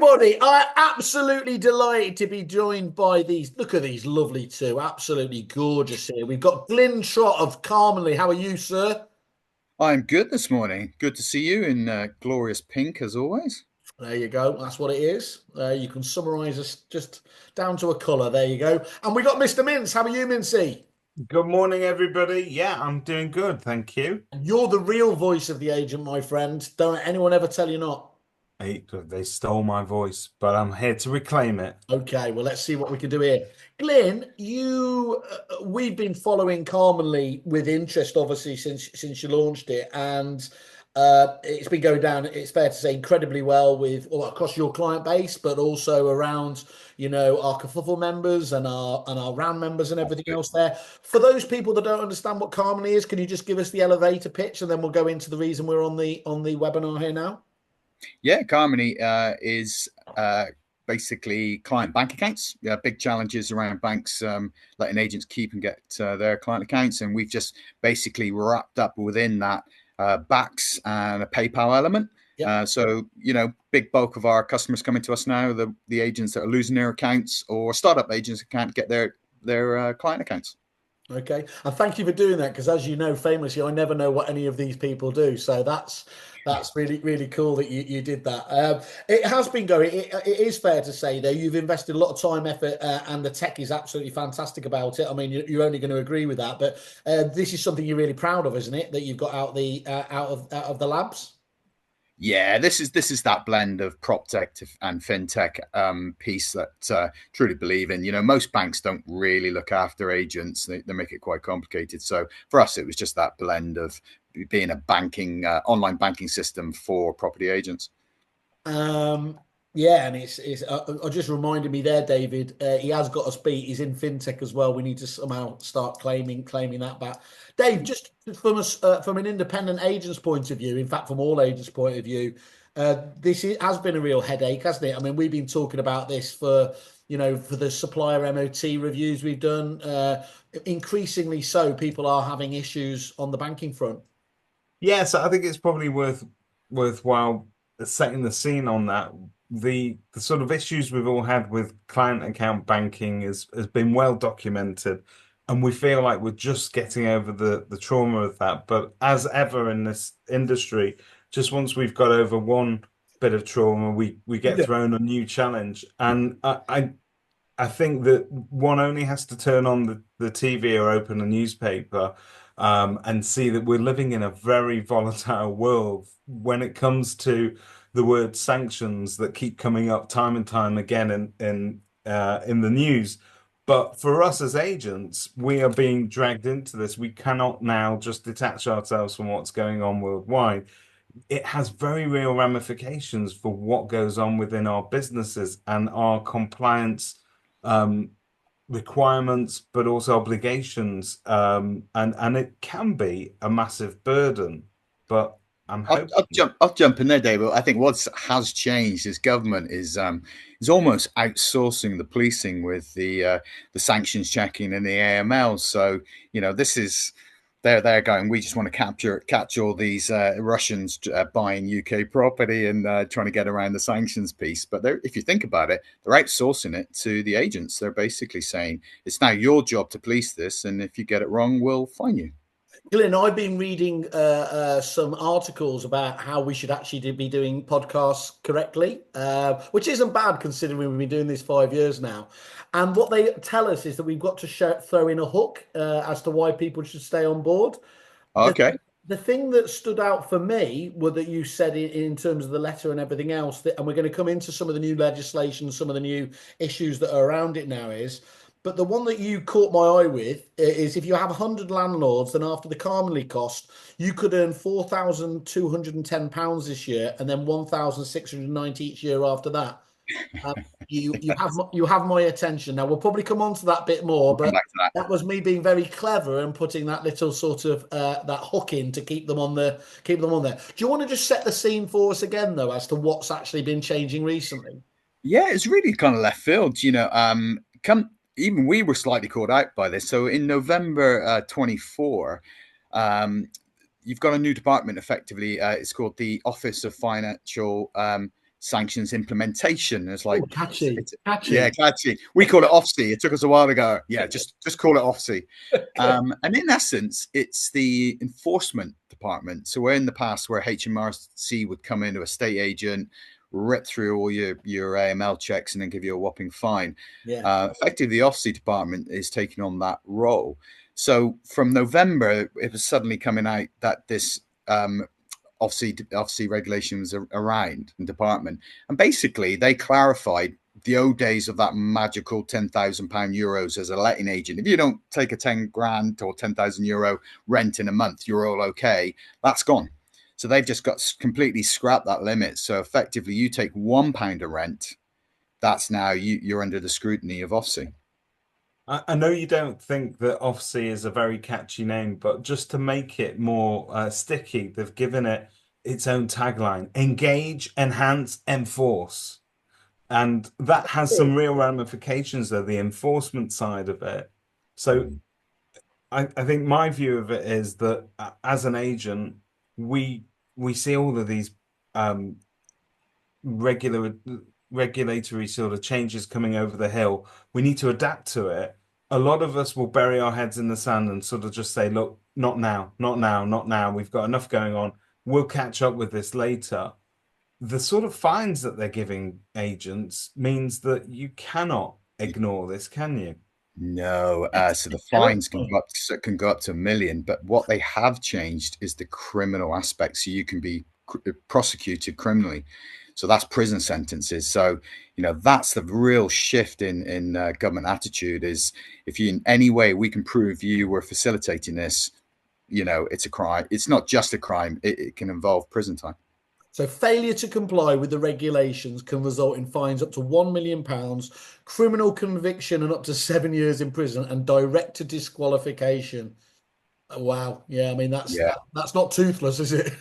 everybody. I'm absolutely delighted to be joined by these. Look at these lovely two. Absolutely gorgeous here. We've got Glyn Trott of Calmony. How are you, sir? I'm good this morning. Good to see you in glorious pink as always. There you go. That's what it is. You can summarise us just down to a colour. There you go. And we got Mr. Mintz. How are you, Mincy? Good morning, everybody. Yeah, I'm doing good, thank you. You're the real voice of the agent, my friend. Don't let anyone ever tell you not. They stole my voice, but I'm here to reclaim it. Okay, well, let's see what we can do here. Glyn, we've been following Carmenly with interest, obviously, since you launched it, and it's been going down. It's fair to say incredibly well with well, across your client base, but also around our Kerfuffle members and our round members and everything else there. For those people that don't understand what Carmenly is, can you just give us the elevator pitch, and then we'll go into the reason we're on the webinar here now? Yeah, Calmony is basically client bank accounts. Big challenges around banks letting agents keep and get their client accounts, and we've just basically wrapped up within that backs and a PayPal element. Yep. So big bulk of our customers coming to us now, the agents that are losing their accounts or startup agents that can't get their client accounts. Okay, and thank you for doing that because, as you know, famously, I never know what any of these people do. So that's really cool that you did that. It has been going. It is fair to say, though, you've invested a lot of time, effort, and the tech is absolutely fantastic about it. I mean, you're only going to agree with that. But this is something you're really proud of, isn't it? That you've got out of the labs. Yeah, this is that blend of prop tech and fintech piece that truly believe in. Most banks don't really look after agents; they make it quite complicated. So for us, it was just that blend of being a banking online banking system for property agents. Yeah, and it's just reminded me there, David. He has got us beat. He's in fintech as well. We need to somehow start claiming that back. Dave, just from an independent agent's point of view, in fact, from all agents' point of view, has been a real headache, hasn't it? I mean, we've been talking about this for the supplier MOT reviews we've done. Increasingly so, people are having issues on the banking front. Yeah, so I think it's probably worthwhile setting the scene on that. The sort of issues we've all had with client account banking has been well documented, and we feel like we're just getting over the trauma of that. But as ever in this industry, just once we've got over one bit of trauma, we get Yeah. thrown a new challenge. And I think that one only has to turn on the TV or open a newspaper and see that we're living in a very volatile world when it comes to the word sanctions that keep coming up time and time again in the news. But for us as agents, we are being dragged into this. We cannot now just detach ourselves from what's going on worldwide. It has very real ramifications for what goes on within our businesses and our compliance um, requirements, but also obligations. And it can be a massive burden. But I'm I'll, hoping. I'll jump. I'll jump in there, David. I think what has changed is government is almost outsourcing the policing with the sanctions checking and the AML. So this is they're going. We just want to catch all these Russians buying UK property and trying to get around the sanctions piece. But if you think about it, they're outsourcing it to the agents. They're basically saying it's now your job to police this, and if you get it wrong, we'll fine you. Glenn, I've been reading some articles about how we should actually be doing podcasts correctly, which isn't bad considering we've been doing this 5 years now. And what they tell us is that we've got to throw in a hook as to why people should stay on board. The, Okay. the thing that stood out for me were that you said in terms of the letter and everything else, and we're going to come into some of the new legislation, some of the new issues that are around it now is. But the one that you caught my eye with is if you have 100 landlords, then after the Carmenly cost, you could earn £4,210 this year and then 1,690 each year after that. Um, you have my attention. Now we'll probably come on to that bit more, We'll come but back to that. that was me being very clever and putting that little sort of that hook in to keep them on there. Do you want to just set the scene for us again, though, as to what's actually been changing recently? Yeah, it's really kind of left field. Come even we were slightly caught out by this. So in November 24, you've got a new department. Effectively, it's called the Office of Financial sanctions implementation. It's like, catchy. Yeah, catchy. We call it OFSI. It took us a while to go, yeah, just call it OFSI. Okay. And in essence, it's the enforcement department. So where in the past where HMRC would come into a estate agent, rip through all your AML checks and then give you a whopping fine. Yeah. Effectively, the OFSI department is taking on that role. So from November, it was suddenly coming out that this OFSI regulation was around the department. And basically, they clarified the old days of that magical €10,000 as a letting agent. If you don't take a 10 grand or €10,000 rent in a month, you're all okay. That's gone. So they've just got completely scrapped that limit. So effectively, you take £1 of rent, that's now you're under the scrutiny of OFSI. I know you don't think that OFSI is a very catchy name, but just to make it more sticky, they've given it its own tagline: engage, enhance, enforce. And that has some real ramifications, though, the enforcement side of it. So I think my view of it is that as an agent, we see all of these regulatory sort of changes coming over the hill. We need to adapt to it. A lot of us will bury our heads in the sand and sort of just say, look, not now, not now, not now. We've got enough going on. We'll catch up with this later. The sort of fines that they're giving agents means that you cannot ignore this, can you? No, so the fines can go up to £1 million, but what they have changed is the criminal aspect, so you can be prosecuted criminally. So that's prison sentences. So, that's the real shift in government attitude is if you in any way we can prove you were facilitating this, it's a crime. It's not just a crime. It can involve prison time. So failure to comply with the regulations can result in fines up to £1 million, criminal conviction and up to 7 years in prison, and direct to disqualification. Wow. Yeah, I mean that's not toothless, is it?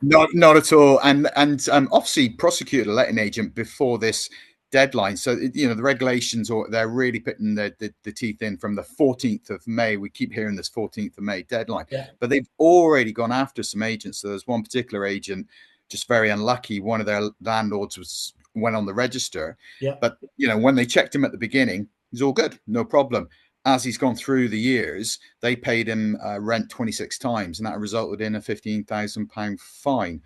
Not at all. And OFSI prosecuted a letting agent before this deadline. So the regulations, or they're really putting the teeth in from the 14th of May. We keep hearing this 14th of May deadline, but they've already gone after some agents. So there's one particular agent, just very unlucky. One of their landlords went on the register, but when they checked him at the beginning, he's all good, no problem. As he's gone through the years, they paid him rent 26 times, and that resulted in a £15,000 fine.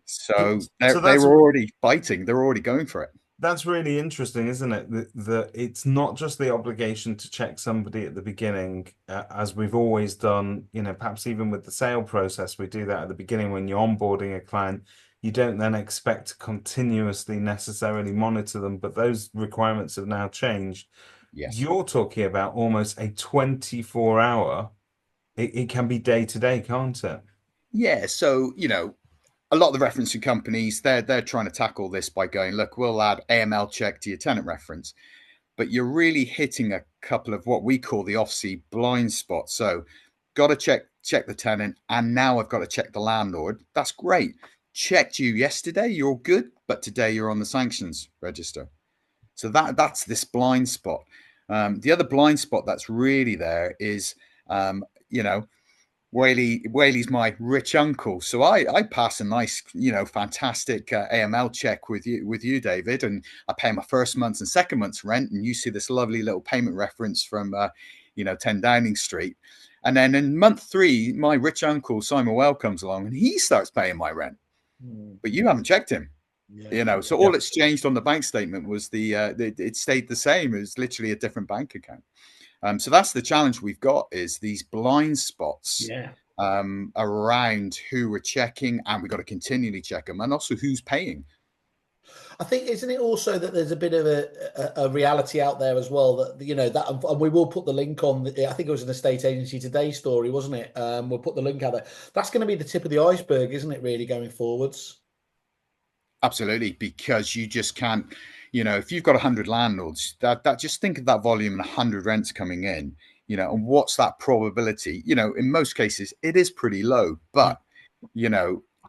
So they were already biting. They're already going for it. That's really interesting, isn't it? That it's not just the obligation to check somebody at the beginning, as we've always done, perhaps even with the sale process, we do that at the beginning when you're onboarding a client. You don't then expect to continuously necessarily monitor them, but those requirements have now changed. Yes. You're talking about almost a 24-hour, it can be day to day, can't it? Yeah. So, a lot of the referencing companies, they're trying to tackle this by going, look, we'll add AML check to your tenant reference. But you're really hitting a couple of what we call the OFSI blind spots. So got to check the tenant, and now I've got to check the landlord. That's great. Checked you yesterday, you're good, but today you're on the sanctions register. So that's this blind spot. The other blind spot that's really there is, Whaley's my rich uncle. So I pass a nice, fantastic AML check with you, David, and I pay my first month's and second month's rent, and you see this lovely little payment reference from, 10 Downing Street. And then in month 3, my rich uncle, Simon Well, comes along and he starts paying my rent. But you haven't checked him. So all it's changed on the bank statement was it stayed the same. It was literally a different bank account. So that's the challenge we've got, is these blind spots around who we're checking, and we've got to continually check them, and also who's paying. I think, isn't it also that there's a bit of a reality out there as well that, and we will put the link on, I think it was an Estate Agency Today story, wasn't it? We'll put the link out there. That's going to be the tip of the iceberg, isn't it, really, going forwards? Absolutely, because you just can't, if you've got 100 landlords, that just think of that volume and 100 rents coming in, and what's that probability? In most cases, it is pretty low, but,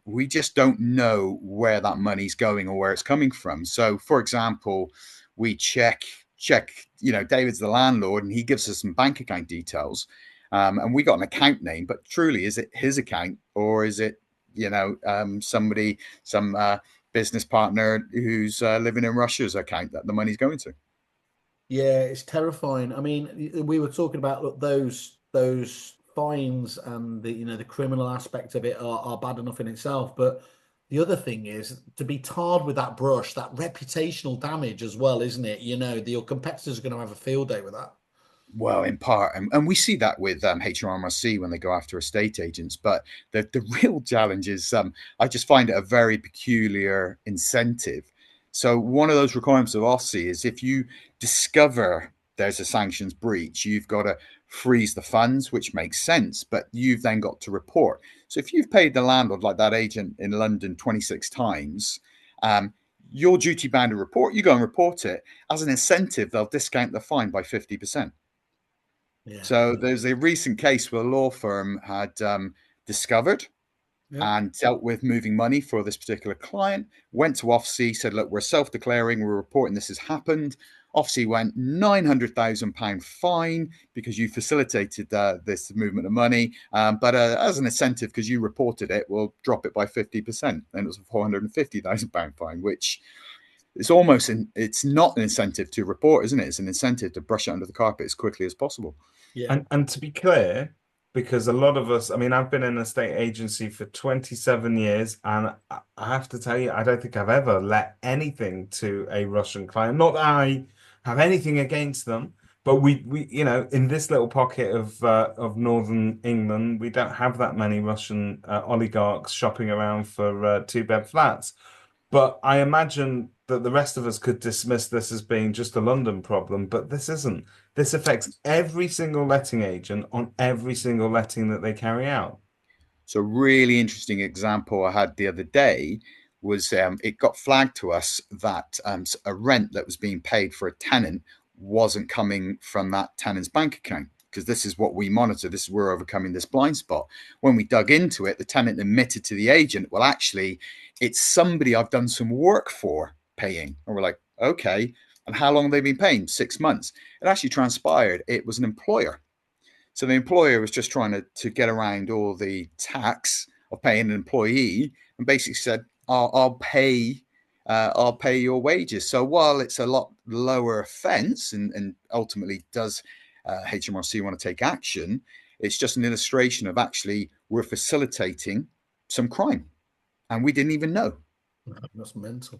we just don't know where that money's going or where it's coming from. So, for example, we check, David's the landlord and he gives us some bank account details, and we got an account name, but truly, is it his account, or is it, somebody, some business partner who's living in Russia's account that the money's going to. Yeah, it's terrifying. I mean, we were talking about, look, those fines and the criminal aspect of it are bad enough in itself, but the other thing is to be tarred with that brush, that reputational damage as well, isn't it? Your competitors are going to have a field day with that. Well, in part, and we see that with HMRC when they go after estate agents. But the real challenge is, I just find it a very peculiar incentive. So one of those requirements of OFSI is if you discover there's a sanctions breach, you've got to freeze the funds, which makes sense, but you've then got to report. So if you've paid the landlord, like that agent in London, 26 times, you're duty bound to report. You go and report it. As an incentive, they'll discount the fine by 50%. Yeah. So there's a recent case where a law firm had discovered and dealt with moving money for this particular client, went to OFSI, said, look, we're self-declaring, we're reporting this has happened. OFSI went £900,000 fine because you facilitated this movement of money. But as an incentive, because you reported it, we'll drop it by 50%. And it was a £450,000 fine, which it's almost it's not an incentive to report, isn't it? It's an incentive to brush it under the carpet as quickly as possible. Yeah. And to be clear, because a lot of us, I mean, I've been in a state agency for 27 years, and I have to tell you, I don't think I've ever let anything to a Russian client. Not that I have anything against them, but we in this little pocket of northern England, we don't have that many Russian oligarchs shopping around for two-bed flats. But I imagine that the rest of us could dismiss this as being just a London problem, but this isn't. This affects every single letting agent on every single letting that they carry out. So, really interesting example I had the other day was it got flagged to us that a rent that was being paid for a tenant wasn't coming from that tenant's bank account, because this is what we monitor. This is where we're overcoming this blind spot. When we dug into it, the tenant admitted to the agent, well, actually, it's somebody I've done some work for paying. And we're like, okay. And how long have they been paying? 6 months. It actually transpired it was an employer. So the employer was just trying to get around all the tax of paying an employee, and basically said, I'll pay your wages. So while it's a lot lower offence and ultimately does HMRC want to take action, it's just an illustration of actually we're facilitating some crime and we didn't even know. That's mental.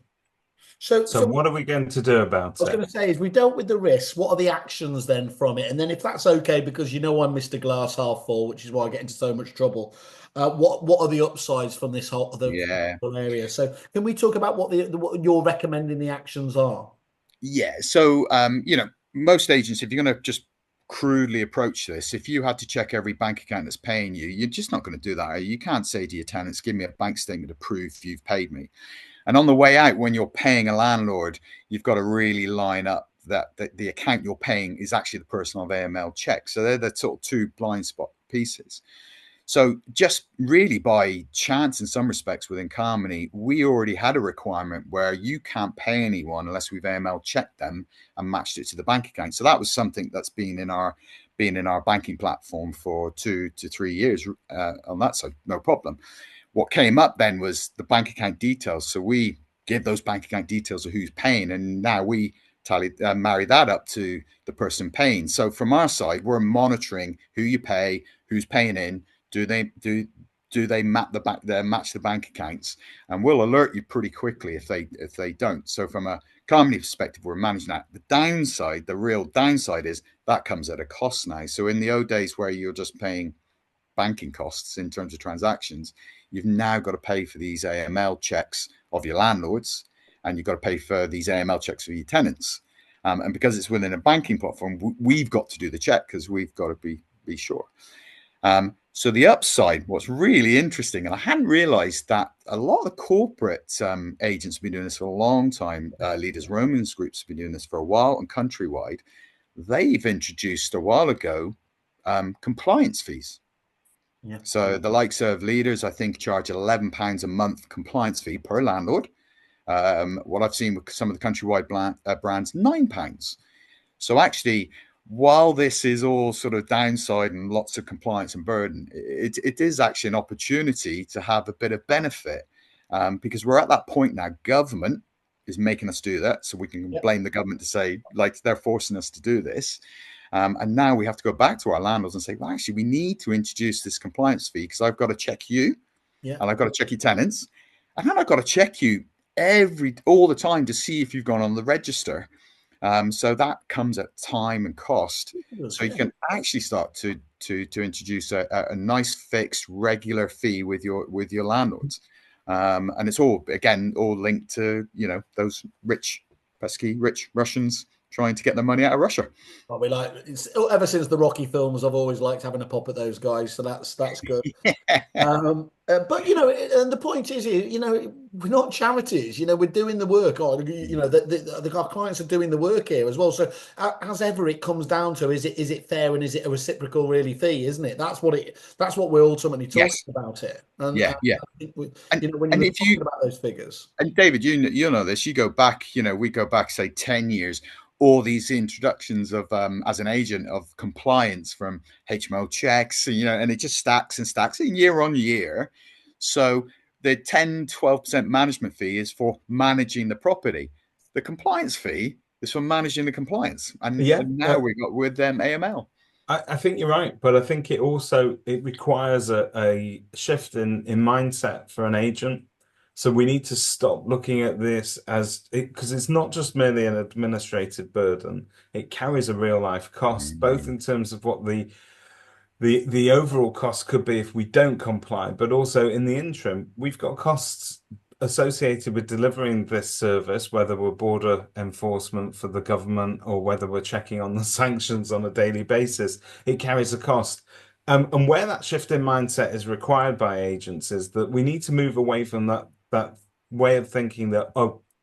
So what are we going to do about it? I was going to say, is we dealt with the risks. What are the actions then from it? And then if that's okay, because I'm Mr. Glass half full, which is why I get into so much trouble. What are the upsides from this whole area? So can we talk about what you're recommending the actions are? Yeah. So most agents, if you're going to just crudely approach this, if you had to check every bank account that's paying you, you're just not going to do that. You can't say to your tenants, give me a bank statement to prove you've paid me. And on the way out, when you're paying a landlord, you've got to really line up that the account you're paying is actually the personal AML check. So they're the sort of two blind spot pieces. So just really by chance, in some respects, within Calmony, we already had a requirement where you can't pay anyone unless we've AML checked them and matched it to the bank account. So that was something that's been in our banking platform for 2 to 3 years on that side, no problem. What came up then was the bank account details. So we give those bank account details of who's paying, and now we marry that up to the person paying. So from our side, we're monitoring who you pay, who's paying in. Do they match the bank accounts, and we'll alert you pretty quickly if they don't. So from a Calmony perspective, we're managing that. The real downside is that comes at a cost now. So in the old days where you're just paying banking costs in terms of transactions, you've now got to pay for these AML checks of your landlords, and you've got to pay for these AML checks for your tenants. And because it's within a banking platform, we've got to do the check because we've got to be sure. So the upside, what's really interesting, and I hadn't realized that a lot of the corporate agents have been doing this for a long time. Leaders Romans groups have been doing this for a while, and Countrywide, they've introduced a while ago compliance fees. Yeah. So the likes of Leaders, I think, charge £11 a month compliance fee per landlord. What I've seen with some of the Countrywide brands, £9. So actually, while this is all sort of downside and lots of compliance and burden, it is actually an opportunity to have a bit of benefit. because we're at that point now. Government is making us do that, so we can blame the government to say, like, they're forcing us to do this. And now we have to go back to our landlords and say, well, actually, we need to introduce this compliance fee because I've got to check you, and I've got to check your tenants, and then I've got to check you all the time to see if you've gone on the register. So that comes at time and cost. So you can actually start to introduce a nice fixed regular fee with your landlords. And it's all linked to, those pesky rich Russians trying to get their money out of Russia. Well, ever since the Rocky films, I've always liked having a pop at those guys, so that's good. But and the point is, we're not charities. We're doing the work. Our clients are doing the work here as well. So as ever, it comes down to is it fair and is it a reciprocal fee? Isn't it? That's what we're ultimately talking about here. And, yeah. I think when you're talking about those figures, and David, you know this. You go back. We go back, say, 10 years. All these introductions of as an agent of compliance from HMO checks, and it just stacks and stacks year on year. So the 10-12% management fee is for managing the property. The compliance fee is for managing the compliance. And now we've got with them AML. I think you're right, but I think it requires a shift in mindset for an agent. So we need to stop looking at this because it's not just merely an administrative burden. It carries a real life cost, both in terms of what the overall cost could be if we don't comply, but also in the interim, we've got costs associated with delivering this service, whether we're border enforcement for the government or whether we're checking on the sanctions on a daily basis. It carries a cost. And where that shift in mindset is required by agents is that we need to move away from that way of thinking that,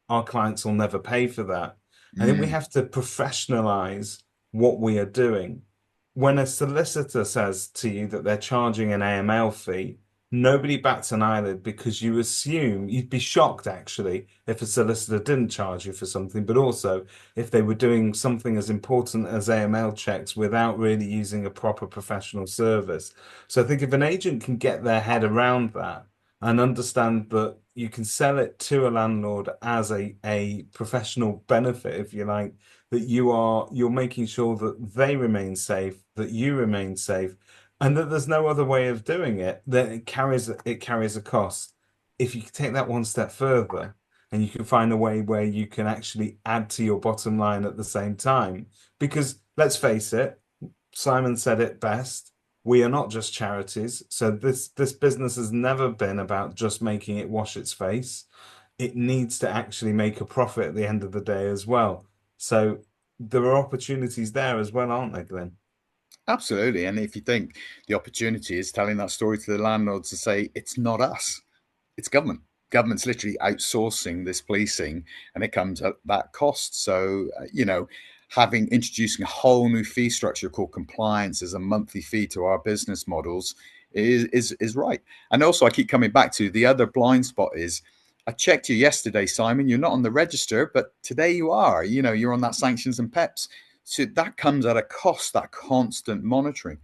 our clients will never pay for that. I think we have to professionalize what we are doing. When a solicitor says to you that they're charging an AML fee, nobody bats an eyelid because you'd be shocked actually if a solicitor didn't charge you for something, but also if they were doing something as important as AML checks without really using a proper professional service. So I think if an agent can get their head around that and understand that you can sell it to a landlord as a professional benefit, if you like, that you're making sure that they remain safe, that you remain safe, and that there's no other way of doing it, then it carries a cost. If you take that one step further and you can find a way where you can actually add to your bottom line at the same time, because let's face it, Simon said it best, we are not just charities. So this business has never been about just making it wash its face. It needs to actually make a profit at the end of the day as well. So there are opportunities there as well, aren't there, Glyn? Absolutely. And if you think the opportunity is telling that story to the landlords to say, it's not us, it's government. Government's literally outsourcing this policing and it comes at that cost. So, introducing a whole new fee structure called compliance as a monthly fee to our business models is right. And also I keep coming back to the other blind spot is, I checked you yesterday, Simon, you're not on the register, but today you are, you're on that sanctions and PEPs. So that comes at a cost, that constant monitoring,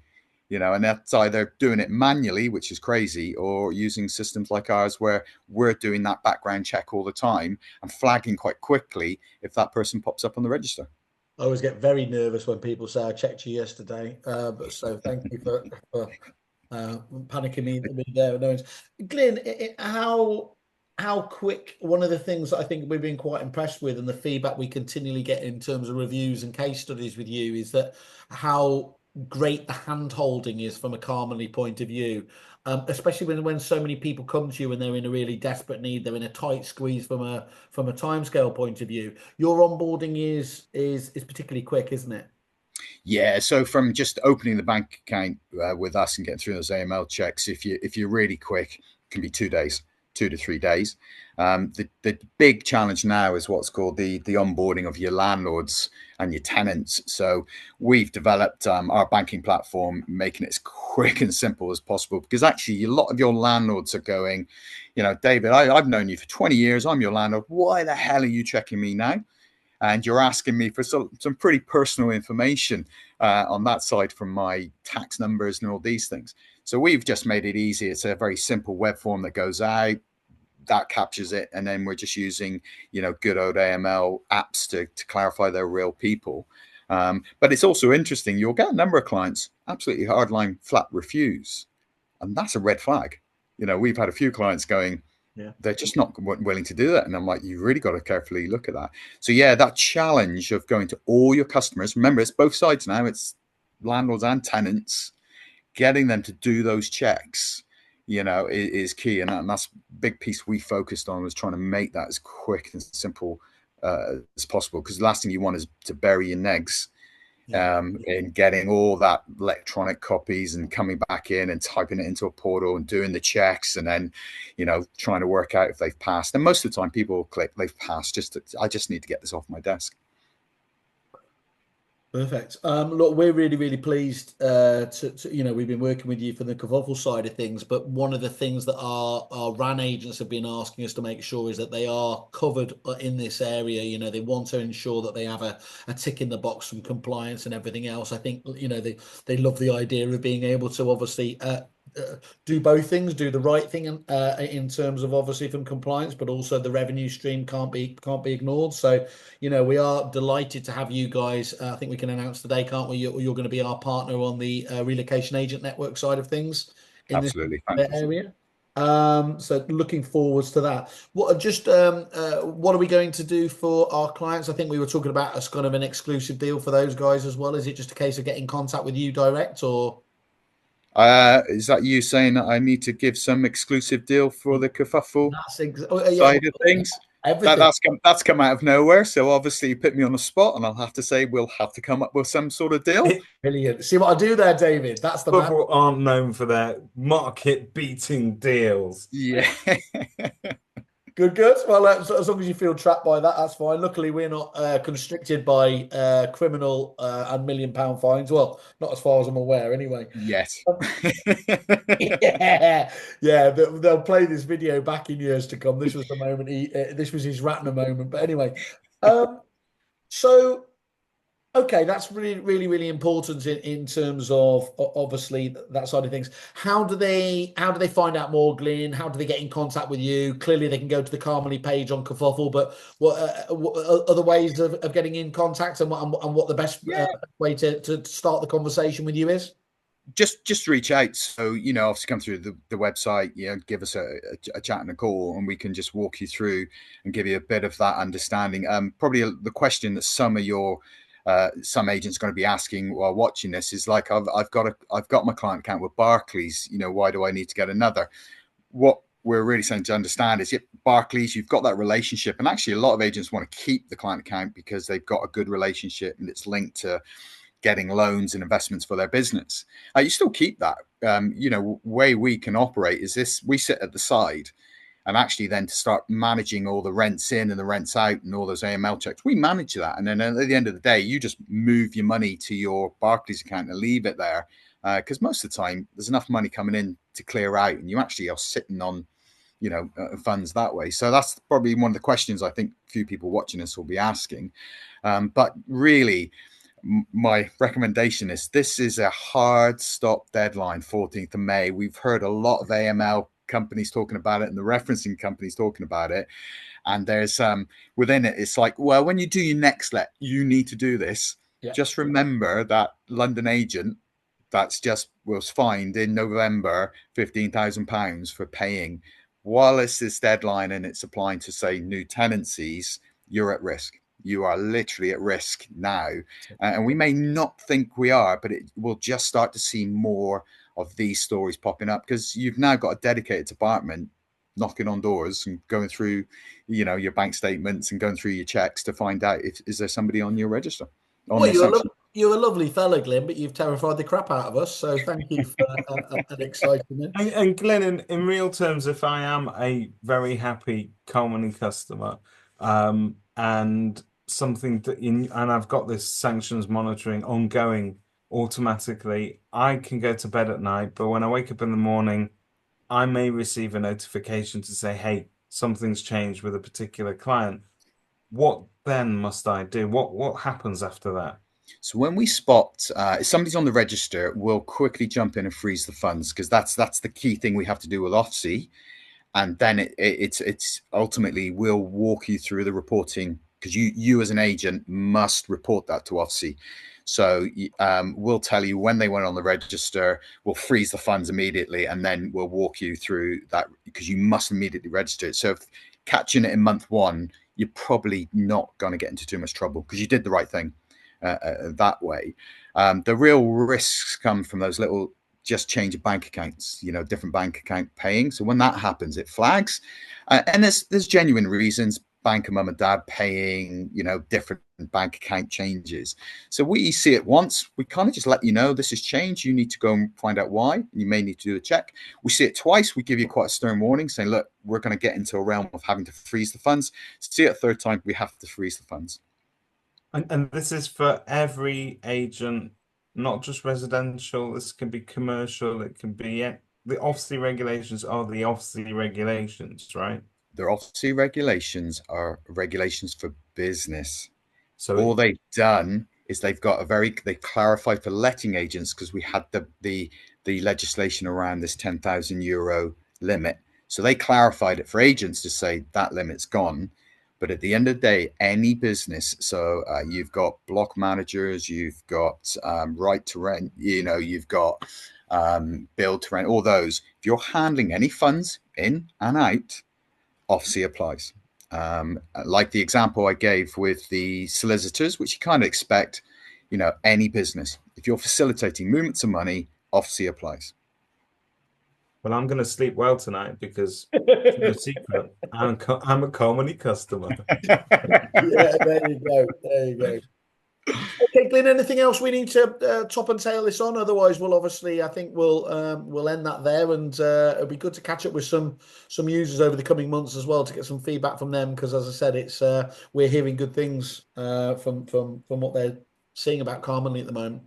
and that's either doing it manually, which is crazy, or using systems like ours where we're doing that background check all the time and flagging quite quickly if that person pops up on the register. I always get very nervous when people say I checked you yesterday. But so thank you for panicking me there. No, Glyn, how quick, one of the things that I think we've been quite impressed with and the feedback we continually get in terms of reviews and case studies with you is that how great the hand holding is from a Calmony point of view, especially when so many people come to you and they're in a really desperate need, they're in a tight squeeze from a timescale point of view. Your onboarding is particularly quick, isn't it? Yeah, so from just opening the bank account with us and getting through those AML checks, if you're really quick, it can be 2 days. 2 to 3 days. The big challenge now is what's called the onboarding of your landlords and your tenants. So we've developed our banking platform, making it as quick and simple as possible, because actually a lot of your landlords are going, David, I've known you for 20 years. I'm your landlord. Why the hell are you checking me now? And you're asking me for some pretty personal information on that side from my tax numbers and all these things. So we've just made it easy. It's a very simple web form that goes out. that captures it, and then we're just using, you know, good old AML apps to clarify they're real people. But it's also interesting. You'll get a number of clients absolutely hardline flat refuse, and that's a red flag. You know, we've had a few clients going, they're just not willing to do that, and I'm like, you really got to carefully look at that. So yeah, that challenge of going to all your customers. Remember, it's both sides now. It's landlords and tenants. Getting them to do those checks, you know, is key, and that's a big piece we focused on, was trying to make that as quick and simple as possible, because the last thing you want is to bury your negs in getting all that electronic copies and coming back in and typing it into a portal and doing the checks, and then, you know, trying to work out if they've passed. And most of the time people will click they've passed, I just need to get this off my desk. Perfect. Look, we're really, really pleased to, you know, we've been working with you for the Kerfuffle side of things, but one of the things that our RAN agents have been asking us to make sure is that they are covered in this area. You know, they want to ensure that they have a tick in the box from compliance and everything else. I think, you know, they love the idea of being able to obviously do both things, do the right thing in terms of obviously from compliance, but also the revenue stream can't be ignored. So, you know, we are delighted to have you guys. I think we can announce today, can't we? You're going to be our partner on the relocation agent network side of things in Absolutely. this area. So looking forwards to that. What are we going to do for our clients? I think we were talking about as kind of an exclusive deal for those guys as well. Is it just a case of getting contact with you direct, or? Is that you saying that I need to give some exclusive deal for the Kerfuffle side of things? Everything. That's come out of nowhere. So obviously you put me on the spot, and I'll have to say we'll have to come up with some sort of deal. Brilliant. See what I do there, David? That's the man. People aren't known for their market-beating deals. Yeah. Good. Well, so as long as you feel trapped by that, that's fine. Luckily, we're not constricted by criminal and £1 million fines. Well, not as far as I'm aware, anyway. Yes. Yeah. They'll play this video back in years to come. This was the moment this was his Ratner moment. But anyway, so. Okay, that's really, really, really important in terms of obviously that side of things. How do they find out more, Glyn? How do they get in contact with you? Clearly, they can go to the Calmony page on Kerfuffle, but what other ways of getting in contact, and what the best way to start the conversation with you is? Just reach out. So, you know, obviously come through the website, you know, give us a chat and a call, and we can just walk you through and give you a bit of that understanding. Probably the question that some agents are going to be asking while watching this is like, I've got my client account with Barclays. You know, why do I need to get another? What we're really saying to understand is, Barclays, you've got that relationship, and actually a lot of agents want to keep the client account because they've got a good relationship and it's linked to getting loans and investments for their business. You still keep that. You know, way we can operate is this: we sit at the side. And actually then to start managing all the rents in and the rents out and all those AML checks, we manage that. And then at the end of the day, you just move your money to your Barclays account and leave it there. Because most of the time there's enough money coming in to clear out, and you actually are sitting on, you know, funds that way. So that's probably one of the questions I think a few people watching this will be asking. But really, my recommendation is, this is a hard stop deadline, 14th of May. We've heard a lot of AML companies talking about it and the referencing companies talking about it, and there's within it, it's like, well, when you do your next let, you need to do this. Just remember that London agent was fined in November £15,000 for paying while it's this deadline, and it's applying to, say, new tenancies. You're at risk. You are literally at risk now, and we may not think we are, but we'll just start to see more of these stories popping up, because you've now got a dedicated department knocking on doors and going through, you know, your bank statements and going through your checks to find out is there somebody on your register. Well, you're a lovely fella, Glyn, but you've terrified the crap out of us. So thank you for an excitement. And Glyn, in real terms, if I am a very happy Calmony customer, and something that and I've got this sanctions monitoring ongoing automatically, I can go to bed at night, but when I wake up in the morning, I may receive a notification to say, hey, something's changed with a particular client. What then must I do? What happens after that? So when we spot if somebody's on the register, we'll quickly jump in and freeze the funds, because that's the key thing we have to do with OFSI. and then it's ultimately we'll walk you through the reporting, because you as an agent must report that to OFSI. So we'll tell you when they went on the register, we'll freeze the funds immediately, and then we'll walk you through that, because you must immediately register it. So if catching it in month one, you're probably not going to get into too much trouble, because you did the right thing that way. The real risks come from those little just change of bank accounts, different bank account paying. So when that happens, it flags. And there's genuine reasons, bank of mum and dad paying, different bank account changes. So we see it once, we kind of just let you know this has changed. You need to go and find out why. You may need to do a check. We see it twice, we give you quite a stern warning saying, look, we're going to get into a realm of having to freeze the funds. See it a third time, we have to freeze the funds. And this is for every agent, not just residential. This can be commercial. It can be the OFSI regulations are the OFSI regulations, right? The OFSI regulations are regulations for business. So all they've done is they clarified for letting agents, because we had the legislation around this €10,000 limit. So they clarified it for agents to say that limit's gone. But at the end of the day, any business, so you've got block managers, you've got right to rent, you've got build to rent, all those. If you're handling any funds in and out, OFSI applies. Like the example I gave with the solicitors, which you kind of expect, any business. If you're facilitating movements of money, OFSI applies. Well, I'm going to sleep well tonight, because it's no secret, I'm a Calmony customer. Yeah, there you go. There you go. Okay, Glyn, anything else we need to top and tail this on? Otherwise, I think we'll end that there, and it'll be good to catch up with some users over the coming months as well to get some feedback from them, because as I said, it's we're hearing good things from what they're seeing about Calmony at the moment.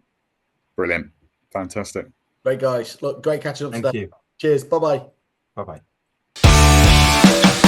Brilliant, fantastic, great guys. Look, great catching up. Thank you. Cheers. Bye bye. Bye bye.